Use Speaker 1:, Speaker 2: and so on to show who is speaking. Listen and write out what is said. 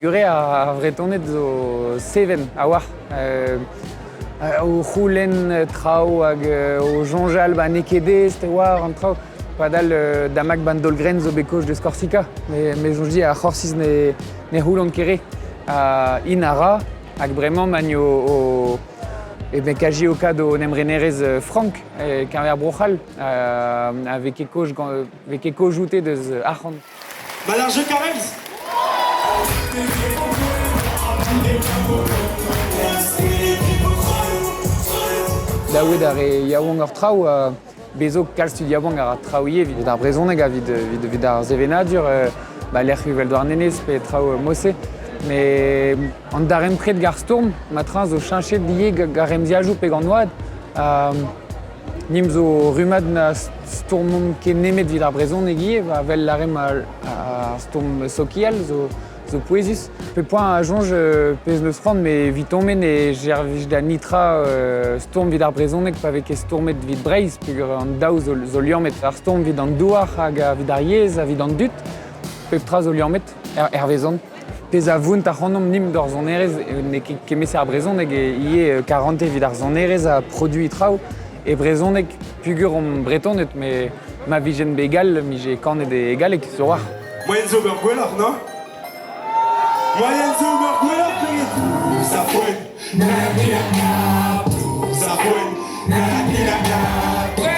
Speaker 1: Gure a vretonet zo seven a war. O c'houlenn traoù hag o jonjal ba nekede ste war an traoù. Padal damak ban dolgren zo bekoj de Skorsika. Me jonji a c'horsiz ne c'houlon kere. In ara hag bremañ magn o kaji o kad o nemrenerez Frank Kerver Brochal avec eko jouté deus arc'hant.
Speaker 2: Malar je Karels.
Speaker 1: Daouet ar yaouang ur traoù bezo kalz yaouang ar traouie vid ar brezhoneg vid ar zevenadur l'er huvel doar nenez pe traoù mosse. Mais an darem pred gar storm, matran zo chinchet lié gar emziajoù pe gant oad. Nim zo rumad na stormon ket nemet vid ar brezhoneg ie, vel larem ar storm sokial zo poezus. Pe poan a jonj pez neus frant, me vitomen e jervij da nitra storm vid ar brezhoneg pa vek e stormet vid Breiz, peogwir an daou zo liammet ar storm vid an douar hag vid ar yez, vid an dut, pep tra zo liammet vezan. Pez a vount ar c'hannom nim d'ar zonerez, ne kemese ar brezhoneg ie 40 vid ar zonerez a produit traoù, e brezhoneg pugur om bretonet, me ma vijen begal, mi je kanet e egalek zo war.
Speaker 2: Moyen zo ur gwelar, no? Moyen zo ur gwelar, peget. Sa poen. Na na na na. Sa poen. Na na na na.